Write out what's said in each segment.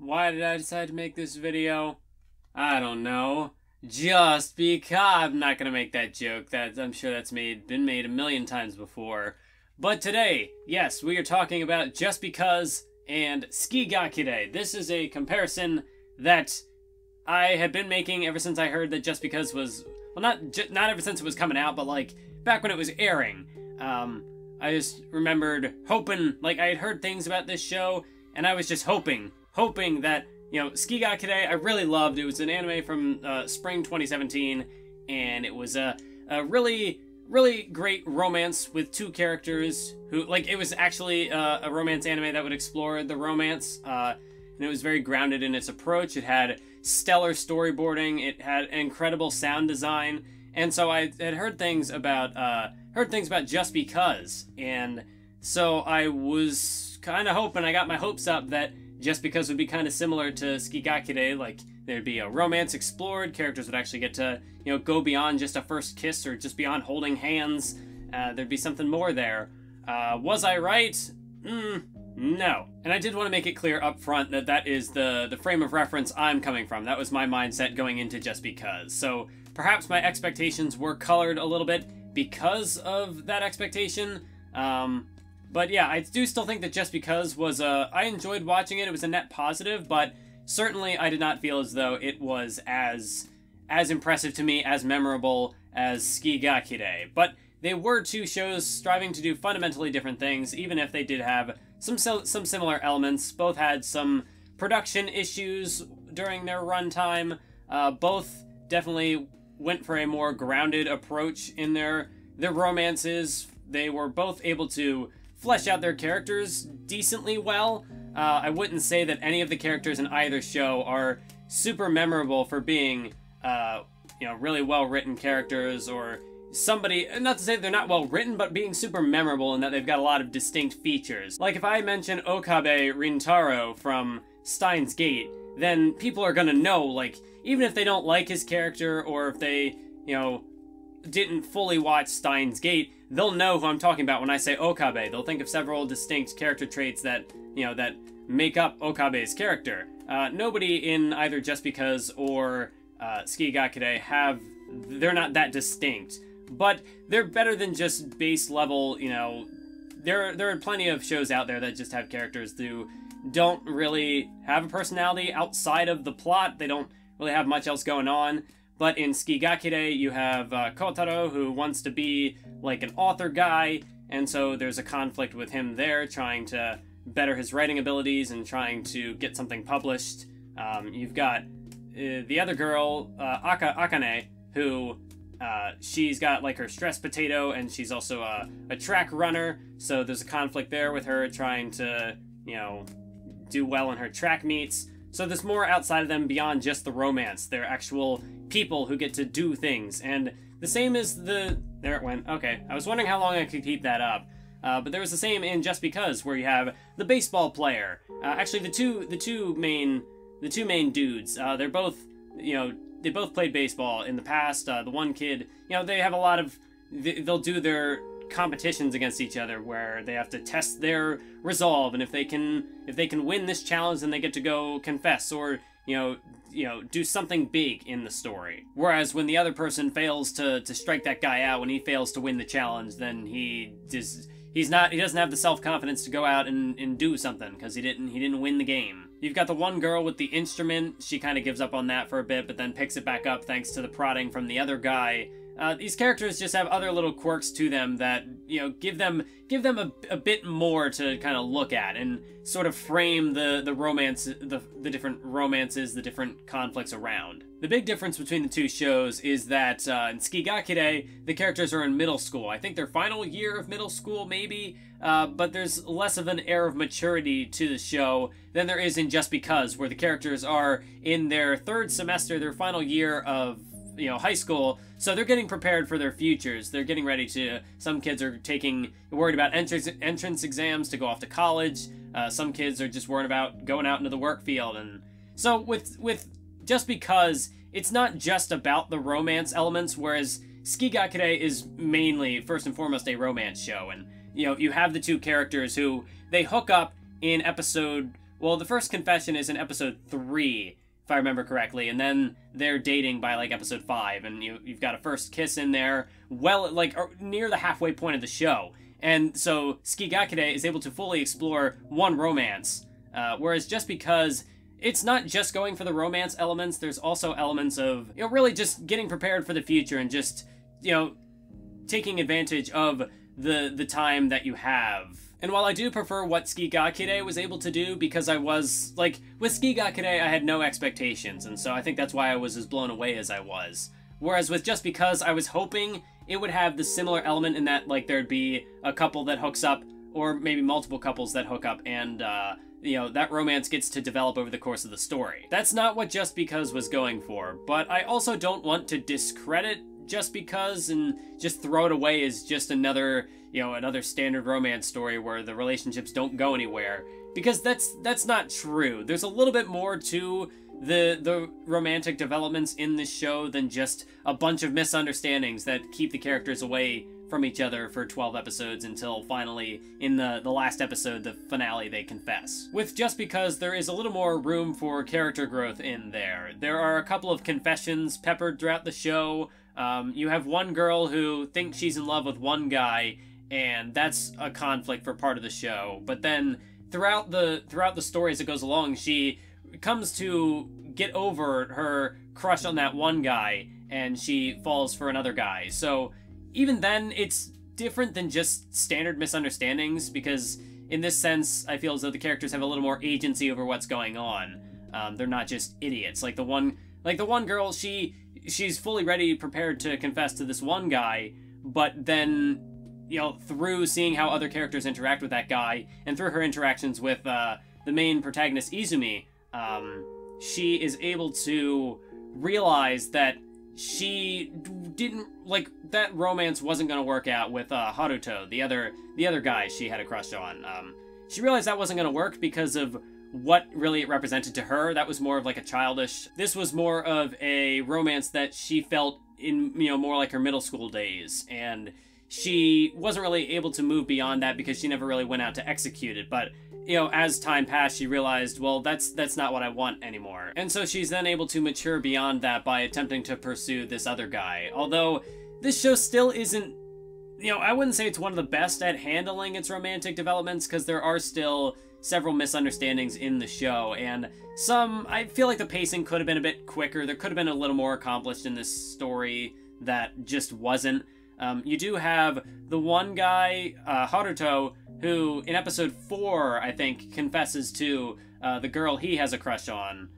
Why did I decide to make this video? I don't know. Just because. I'm not gonna make that joke. I'm sure that's been made a million times before. But today, yes, we are talking about Just Because and Tsuki. This is a comparison that I had been making ever since I heard that Just Because was, well, not ever since it was coming out, but like back when it was airing. I just remembered hoping, like I had heard things about this show, and I was just hoping that, you know, Tsuki I really loved. It was an anime from spring 2017, and it was a really great romance with two characters who, like, it was actually a romance anime that would explore the romance, and it was very grounded in its approach. It had stellar storyboarding, it had incredible sound design, and so I had heard things about Just Because, and so I was kind of hoping, I got my hopes up that Just Because would be kind of similar to Tsuki, like there'd be a romance explored, characters would actually get to, you know, go beyond just a first kiss or just beyond holding hands. There'd be something more there. Was I right? No. And I did want to make it clear up front that that is the frame of reference I'm coming from. That was my mindset going into Just Because. So perhaps my expectations were colored a little bit because of that expectation. But yeah, I do still think that Just Because was I enjoyed watching it. It was a net positive, but certainly I did not feel as though it was as impressive to me, as memorable as Tsuki. But they were two shows striving to do fundamentally different things, even if they did have some similar elements. Both had some production issues during their runtime. Both definitely went for a more grounded approach in their romances. They were both able to flesh out their characters decently well. I wouldn't say that any of the characters in either show are super memorable for being, you know, really well-written characters, or somebody, not to say they're not well-written, but being super memorable in that they've got a lot of distinct features. Like, if I mention Okabe Rintaro from Steins Gate, then people are gonna know, like, even if they don't like his character, or if they, you know, didn't fully watch Steins Gate, they'll know who I'm talking about when I say Okabe. They'll think of several distinct character traits that, you know, that make up Okabe's character. Nobody in either Just Because or Tsuki they're not that distinct, but they're better than just base level, you know. There are plenty of shows out there that just have characters who don't really have a personality outside of the plot. They don't really have much else going on. But in Tsuki you have Kotaro, who wants to be like an author guy, and so there's a conflict with him there, trying to better his writing abilities and trying to get something published. You've got the other girl, Akane, who she's got like her stress potato, and she's also a track runner, so there's a conflict there with her trying to, you know, do well in her track meets. So there's more outside of them beyond just the romance. They're actual people who get to do things. And the same is there it went. Okay, I was wondering how long I could keep that up. But there was the same in Just Because, where you have the baseball player. Actually, the two main dudes. They're both, you know, they both played baseball in the past. The one kid, you know, they have a lot of, they'll do their competitions against each other where they have to test their resolve, and if they can win this challenge, then they get to go confess, or you know do something big in the story. Whereas when the other person fails to strike that guy out, when he fails to win the challenge, then he doesn't have the self-confidence to go out and do something because he didn't win the game. You've got the one girl with the instrument. She kind of gives up on that for a bit, but then picks it back up thanks to the prodding from the other guy. These characters just have other little quirks to them that, you know, give them a bit more to kind of look at and sort of frame the romance, the different romances, the different conflicts around. The big difference between the two shows is that in Tsuki the characters are in middle school. I think their final year of middle school, maybe, but there's less of an air of maturity to the show than there is in Just Because, where the characters are in their third semester, their final year of, you know, high school, so they're getting prepared for their futures. They're getting ready to, some kids are worried about entrance exams to go off to college. Some kids are just worried about going out into the work field. And so with Just Because, it's not just about the romance elements, whereas Tsuki is mainly, first and foremost, a romance show. And, you know, you have the two characters who, they hook up in episode Well, the first confession is in episode 3, if I remember correctly, and then they're dating by, like, episode 5, and you've got a first kiss in there, well, like, near the halfway point of the show. And so Tsukigakure is able to fully explore one romance, whereas just because it's not just going for the romance elements, there's also elements of, you know, really just getting prepared for the future and just, you know, taking advantage of the time that you have. And while I do prefer what Tsukigakure was able to do, because I was, like, with Tsukigakure I had no expectations, and so I think that's why I was as blown away as I was. Whereas with Just Because, I was hoping it would have the similar element in that, like, there'd be a couple that hooks up, or maybe multiple couples that hook up, and, you know, that romance gets to develop over the course of the story. That's not what Just Because was going for, but I also don't want to discredit Just Because and just throw it away as just another, you know, another standard romance story where the relationships don't go anywhere, because that's not true. There's a little bit more to the romantic developments in this show than just a bunch of misunderstandings that keep the characters away from each other for 12 episodes until finally, in the last episode, the finale, they confess. With Just Because, there is a little more room for character growth in there. There are a couple of confessions peppered throughout the show. You have one girl who thinks she's in love with one guy, and that's a conflict for part of the show. But then throughout the story as it goes along, she comes to get over her crush on that one guy, and she falls for another guy. So even then, it's different than just standard misunderstandings, because in this sense, I feel as though the characters have a little more agency over what's going on. They're not just idiots. Like the one girl, she's fully ready, prepared to confess to this one guy, but then, you know, through seeing how other characters interact with that guy, and through her interactions with the main protagonist, Izumi, she is able to realize that she didn't, like, that romance wasn't going to work out with Haruto, the other guy she had a crush on. She realized that wasn't going to work because of what really it represented to her. That was more of like a childish, this was more of a romance that she felt in, you know, more like her middle school days, and she wasn't really able to move beyond that because she never really went out to execute it. But, you know, as time passed, she realized, well, that's not what I want anymore. And so she's then able to mature beyond that by attempting to pursue this other guy. Although this show still isn't, you know, I wouldn't say it's one of the best at handling its romantic developments, because there are still several misunderstandings in the show, and some, I feel like the pacing could have been a bit quicker. There could have been a little more accomplished in this story that just wasn't. You do have the one guy, Haruto, who in episode 4, I think, confesses to the girl he has a crush on.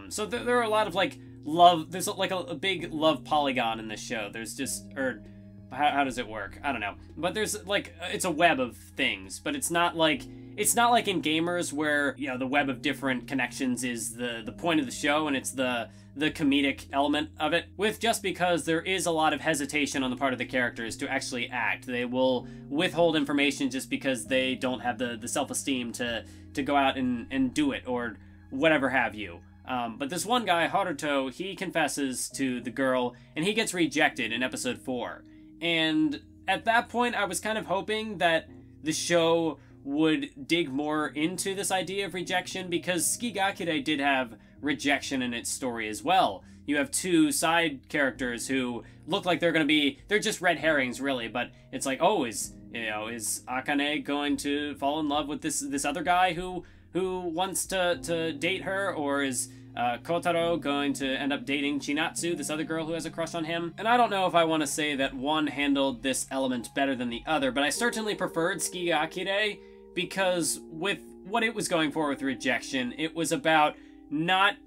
So there are a lot of, like, love, there's like a big love polygon in this show. There's just, or how does it work? I don't know. But there's, like, it's a web of things, but it's not like in Gamers where, you know, the web of different connections is the point of the show, and it's the comedic element of it. With Just Because, there is a lot of hesitation on the part of the characters to actually act. They will withhold information just because they don't have the self-esteem to go out and do it, or whatever have you. But this one guy, Haruto, he confesses to the girl, and he gets rejected in episode 4. And at that point, I was kind of hoping that the show would dig more into this idea of rejection, because Tsukigakure did have rejection in its story as well. You have two side characters who look like they're just red herrings, really, but it's like, oh, is Akane going to fall in love with this other guy who wants to date her, or is Kotaro going to end up dating Chinatsu, this other girl who has a crush on him? And I don't know if I want to say that one handled this element better than the other, but I certainly preferred Tsukigakure, because with what it was going for with rejection, it was about not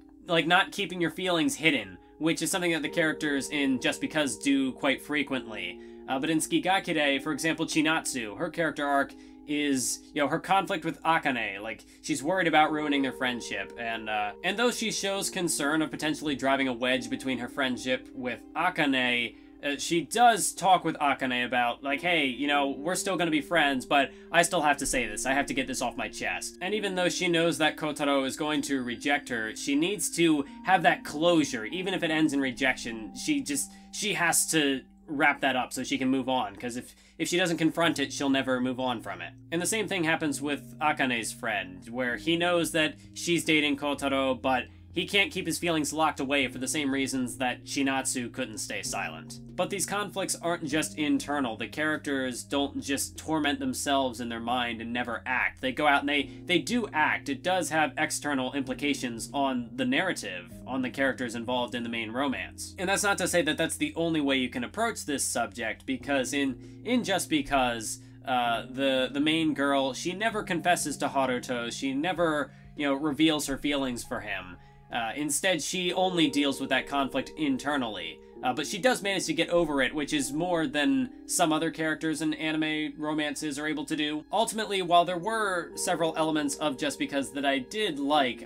keeping your feelings hidden, which is something that the characters in Just Because do quite frequently. But in Tsukigakure, for example, Chinatsu, her character arc is, you know, her conflict with Akane. Like, she's worried about ruining their friendship, and though she shows concern of potentially driving a wedge between her friendship with Akane, she does talk with Akane about, like, hey, you know, we're still gonna be friends, but I still have to say this. I have to get this off my chest. And even though she knows that Kotaro is going to reject her, she needs to have that closure. Even if it ends in rejection, she has to wrap that up so she can move on, because if she doesn't confront it, she'll never move on from it. And the same thing happens with Akane's friend, where he knows that she's dating Kotaro, but he can't keep his feelings locked away for the same reasons that Shinatsu couldn't stay silent. But these conflicts aren't just internal. The characters don't just torment themselves in their mind and never act. They go out and they do act. It does have external implications on the narrative, on the characters involved in the main romance. And that's not to say that that's the only way you can approach this subject, because in Just Because, the main girl, she never confesses to Haruto. She never, reveals her feelings for him. Instead, she only deals with that conflict internally. But she does manage to get over it, which is more than some other characters in anime romances are able to do. Ultimately, while there were several elements of Just Because that I did like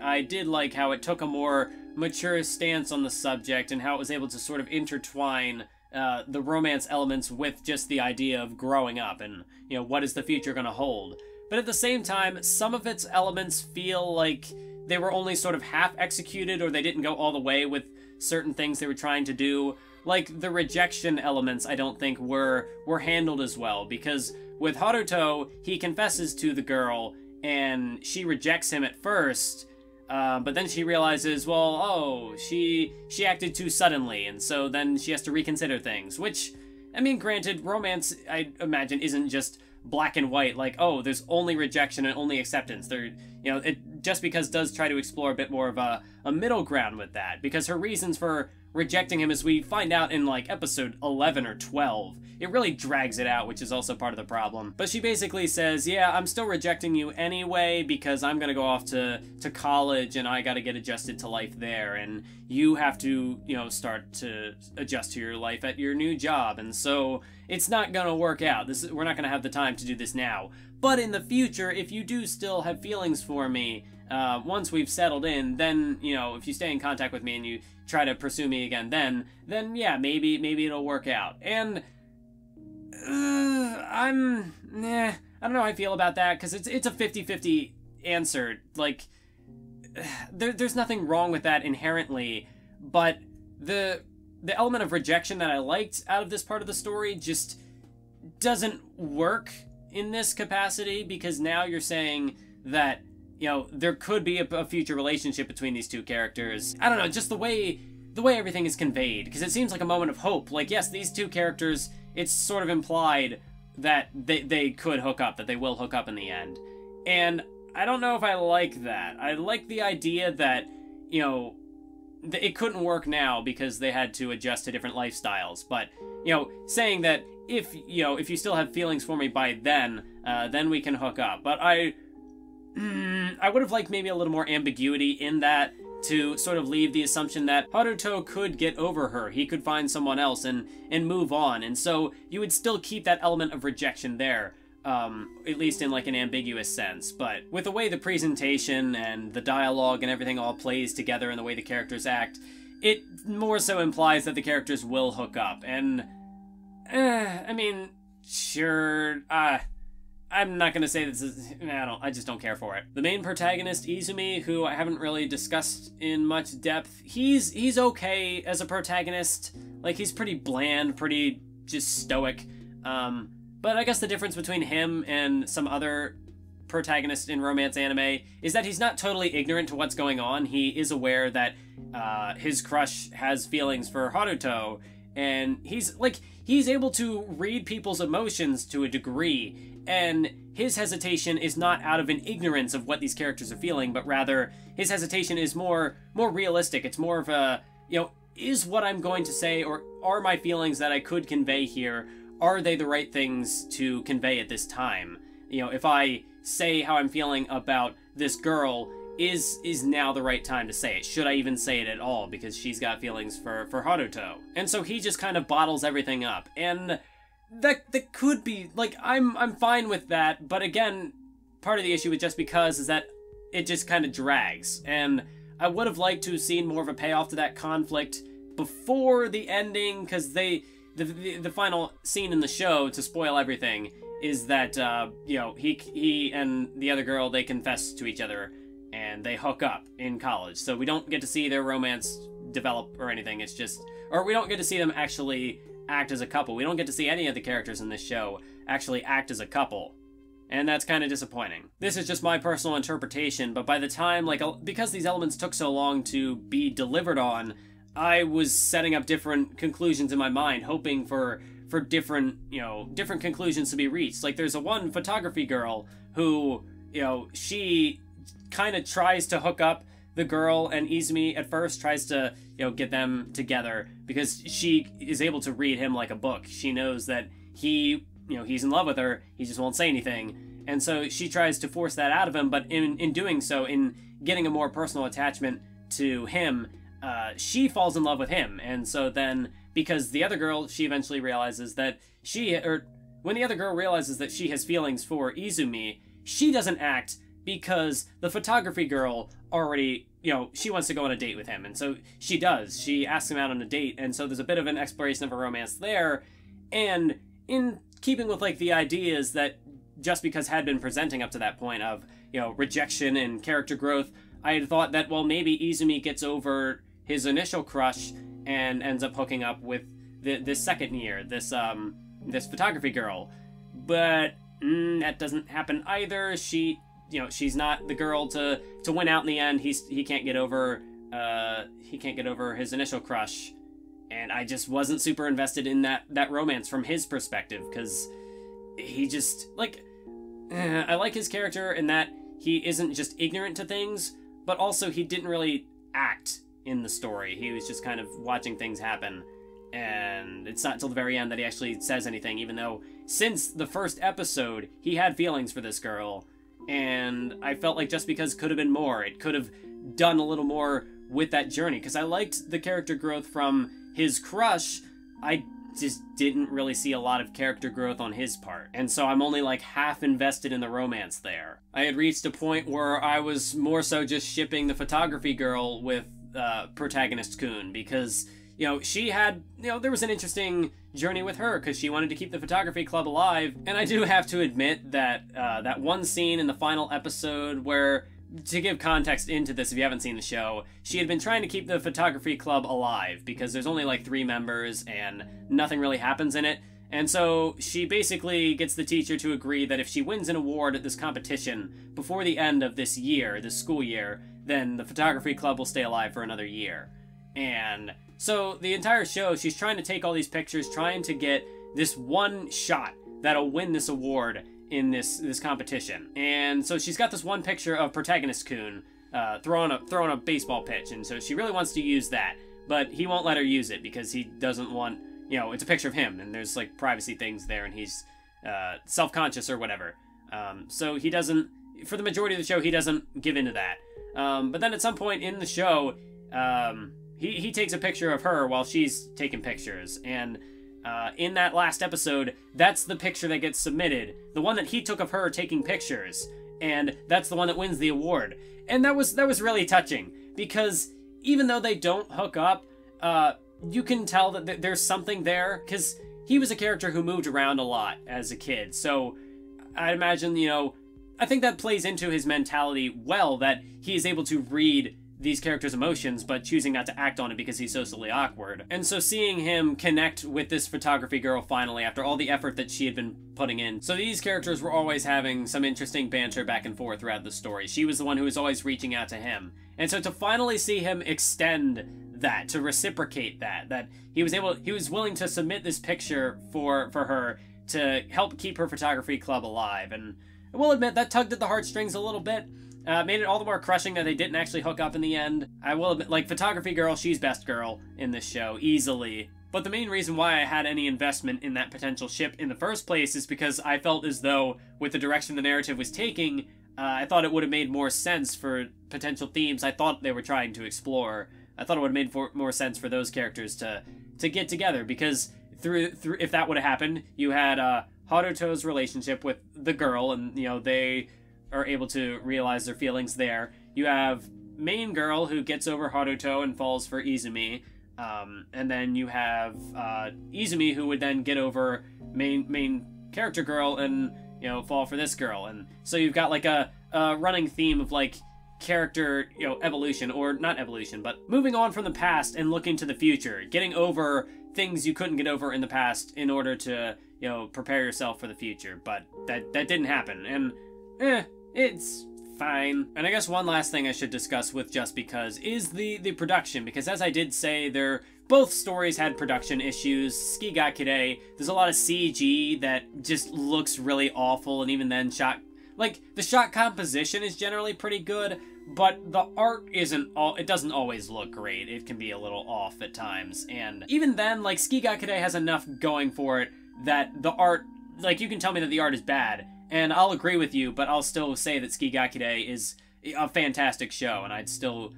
how it took a more mature stance on the subject and how it was able to sort of intertwine the romance elements with just the idea of growing up and, what is the future going to hold. But at the same time, some of its elements feel like they were only sort of half executed, or they didn't go all the way with certain things they were trying to do. Like the rejection elements, I don't think were handled as well, because with Haruto, he confesses to the girl and she rejects him at first, but then she realizes, well, she acted too suddenly, and so then she has to reconsider things, which, I mean, granted, romance, I imagine, isn't just black and white, like, oh, there's only rejection and only acceptance. It Just Because does try to explore a bit more of a middle ground with that, because her reasons for rejecting him, as we find out in, like, episode 11 or 12, it really drags it out, which is also part of the problem. But she basically says, yeah, I'm still rejecting you anyway, because I'm gonna go off to college, and I gotta get adjusted to life there, and you have to, start to adjust to your life at your new job, and so it's not gonna work out. We're not gonna have the time to do this now. But in the future, if you do still have feelings for me, once we've settled in, then, if you stay in contact with me and you try to pursue me again, then yeah, maybe it'll work out. And I don't know how I feel about that, because it's a 50-50 answer. Like, there's nothing wrong with that inherently, but the element of rejection that I liked out of this part of the story just doesn't work in this capacity, because now you're saying that, there could be a future relationship between these two characters. I don't know, just the way everything is conveyed, because it seems like a moment of hope. Like, yes, these two characters, it's sort of implied that they could hook up, that they will hook up in the end. And I don't know if I like that. I like the idea that, it couldn't work now because they had to adjust to different lifestyles. But, saying that if you still have feelings for me by then we can hook up. But I would have liked maybe a little more ambiguity in that, to sort of leave the assumption that Haruto could get over her. He could find someone else and move on. And so you would still keep that element of rejection there, at least in like an ambiguous sense. But with the way the presentation and the dialogue and everything all plays together and the way the characters act, it more so implies that the characters will hook up. And, I mean, sure, I'm not gonna say this is, I just don't care for it. The main protagonist, Izumi, who I haven't really discussed in much depth, he's okay as a protagonist. Like, he's pretty bland, pretty just stoic. But I guess the difference between him and some other protagonists in romance anime is that he's not totally ignorant to what's going on. He is aware that his crush has feelings for Haruto, and he's able to read people's emotions to a degree. And his hesitation is not out of an ignorance of what these characters are feeling, but rather his hesitation is more realistic. It's more of a, is what I'm going to say, or are my feelings that I could convey here, are they the right things to convey at this time? If I say how I'm feeling about this girl, is now the right time to say it? Should I even say it at all, because she's got feelings for Haruto? And so he just kind of bottles everything up. And that could be, like, I'm fine with that, but again, part of the issue with Just Because is that it just kind of drags, and I would have liked to have seen more of a payoff to that conflict before the ending, because the final scene in the show, to spoil everything, is that, he and the other girl, they confess to each other, and they hook up in college, so we don't get to see their romance develop or anything. It's just, or we don't get to see them actually act as a couple. We don't get to see any of the characters in this show actually act as a couple. And that's kind of disappointing. This is just my personal interpretation, but by the time, like, because these elements took so long to be delivered on, I was setting up different conclusions in my mind, hoping for different, you know, different conclusions to be reached. Like, there's a one photography girl who, you know, she kind of tries to hook up the girl and Izumi at first, tries to, you know, get them together because she is able to read him like a book. She knows that he, you know, he's in love with her, he just won't say anything. And so she tries to force that out of him, but in doing so, in getting a more personal attachment to him, she falls in love with him. And so then, because the other girl, she eventually realizes that when the other girl realizes that she has feelings for Izumi, she doesn't act because the photography girl already, you know, she wants to go on a date with him. And so she does. She asks him out on a date. And so there's a bit of an exploration of a romance there. And in keeping with, like, the ideas that Just Because had been presenting up to that point of, you know, rejection and character growth, I had thought that, well, maybe Izumi gets over his initial crush and ends up hooking up with this second year, this photography girl. But that doesn't happen either. She, you know, she's not the girl to win out in the end. He can't get over his initial crush, and I just wasn't super invested in that romance from his perspective, because he just, like, I like his character in that he isn't just ignorant to things, but also he didn't really act in the story. He was just kind of watching things happen, and it's not till the very end that he actually says anything, even though since the first episode he had feelings for this girl. And I felt like Just Because could have been more. It could have done a little more with that journey, because I liked the character growth from his crush. I just didn't really see a lot of character growth on his part, and so I'm only like half invested in the romance there. I had reached a point where I was more so just shipping the photography girl with protagonist Kun, because, you know, she had, you know, there was an interesting journey with her, because she wanted to keep the photography club alive. And I do have to admit that that one scene in the final episode where, to give context into this if you haven't seen the show, she had been trying to keep the photography club alive because there's only like 3 members and nothing really happens in it. And so she basically gets the teacher to agree that if she wins an award at this competition before the end of this year, this school year, then the photography club will stay alive for another year. And so the entire show, she's trying to take all these pictures, trying to get this one shot that'll win this award in this competition. And so she's got this one picture of protagonist Kun throwing a baseball pitch, and so she really wants to use that, but he won't let her use it because he doesn't want, you know, it's a picture of him, and there's like privacy things there, and he's self-conscious or whatever. So he doesn't, for the majority of the show, he doesn't give into that. But then at some point in the show, he takes a picture of her while she's taking pictures, and in that last episode, that's the picture that gets submitted, the one that he took of her taking pictures, and that's the one that wins the award. And that was really touching, because even though they don't hook up, you can tell that there's something there, because he was a character who moved around a lot as a kid, so I imagine, you know, I think that plays into his mentality well, that he is able to read these characters' emotions, but choosing not to act on it because he's socially awkward. And so seeing him connect with this photography girl finally, after all the effort that she had been putting in. So these characters were always having some interesting banter back and forth throughout the story. She was the one who was always reaching out to him. And so to finally see him extend that, to reciprocate that he was willing to submit this picture for her to help keep her photography club alive. And I will admit, that tugged at the heartstrings a little bit. Made it all the more crushing that they didn't actually hook up in the end. I will admit, like, photography girl, she's best girl in this show, easily. But the main reason why I had any investment in that potential ship in the first place is because I felt as though, with the direction the narrative was taking, I thought it would have made more sense for potential themes I thought they were trying to explore. I thought it would have made more sense for those characters to get together, because through if that would have happened, you had Haruto's relationship with the girl, and, you know, they are able to realize their feelings there. You have main girl who gets over Haruto and falls for Izumi, and then you have Izumi who would then get over main character girl and, you know, fall for this girl. And so you've got like a running theme of like character, evolution, or not evolution, but moving on from the past and looking to the future, getting over things you couldn't get over in the past in order to, prepare yourself for the future. But that didn't happen, and it's fine. And I guess one last thing I should discuss with Just Because is the production, because as I did say, both stories had production issues. Tsuki ga Kirei, there's a lot of CG that just looks really awful, and even then the shot composition is generally pretty good, but the art it doesn't always look great. It can be a little off at times, and even then, Tsuki ga Kirei has enough going for it that the art, you can tell me that the art is bad, and I'll agree with you, but I'll still say that Tsuki ga Kirei is a fantastic show, and I'd still,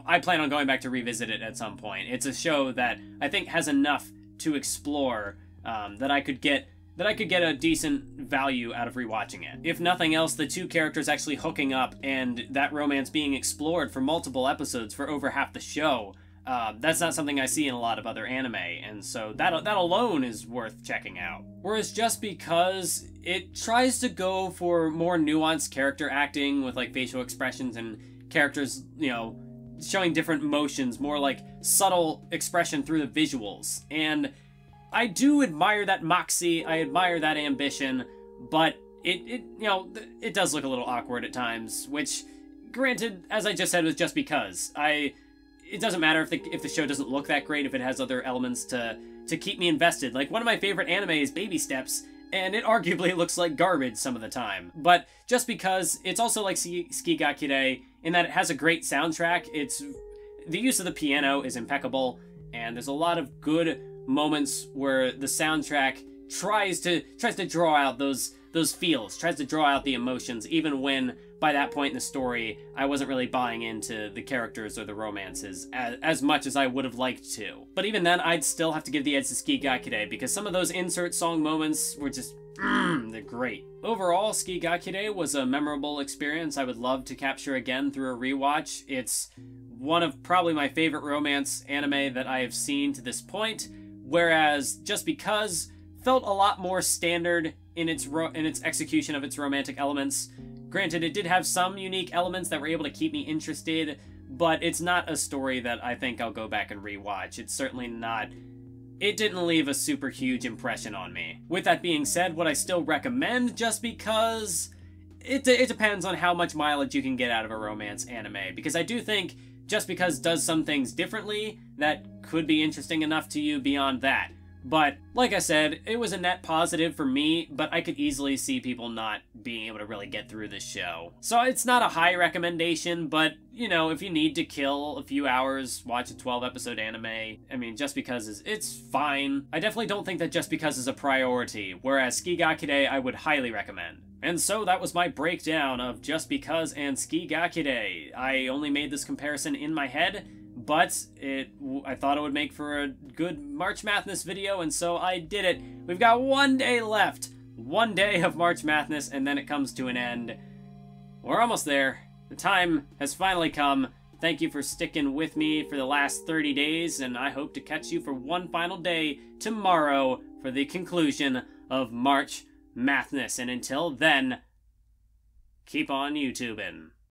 I plan on going back to revisit it at some point. It's a show that I think has enough to explore that I could get a decent value out of rewatching it. If nothing else, the two characters actually hooking up and that romance being explored for multiple episodes for over half the show, that's not something I see in a lot of other anime, and so that alone is worth checking out. Whereas Just Because, it tries to go for more nuanced character acting with facial expressions and characters, showing different motions, more subtle expression through the visuals, and I do admire that moxie, I admire that ambition, but it does look a little awkward at times, which, granted, as I just said with Just Because, it doesn't matter if the show doesn't look that great, if it has other elements to keep me invested. One of my favorite anime is Baby Steps, and it arguably looks like garbage some of the time. But Just Because, it's also like Tsuki ga Kirei, in that it has a great soundtrack. The use of the piano is impeccable, and there's a lot of good moments where the soundtrack tries to draw out those feels, tries to draw out the emotions, even when by that point in the story I wasn't really buying into the characters or the romances as much as I would have liked to. But even then, I'd still have to give the edge to Tsuki ga Kirei, because some of those insert song moments were just they're great. Overall, Tsuki ga Kirei was a memorable experience I would love to capture again through a rewatch. It's one of probably my favorite romance anime that I have seen to this point, whereas Just Because felt a lot more standard in its execution of its romantic elements. Granted, it did have some unique elements that were able to keep me interested, but it's not a story that I think I'll go back and rewatch. It's certainly not. It didn't leave a super huge impression on me. With that being said, would I still recommend Just Because? It depends on how much mileage you can get out of a romance anime, because I do think Just Because does some things differently that could be interesting enough to you beyond that. But, like I said, it was a net positive for me, but I could easily see people not being able to really get through this show. So it's not a high recommendation, but, if you need to kill a few hours, watch a 12-episode anime. I mean, Just Because it's fine. I definitely don't think that Just Because is a priority, whereas Tsuki ga Kirei I would highly recommend. And so that was my breakdown of Just Because and Tsuki ga Kirei. I only made this comparison in my head, but I thought it would make for a good March Madness video, and so I did it. We've got one day left. One day of March Madness, and then it comes to an end. We're almost there. The time has finally come. Thank you for sticking with me for the last 30 days, and I hope to catch you for one final day tomorrow for the conclusion of March Madness. And until then, keep on YouTubing.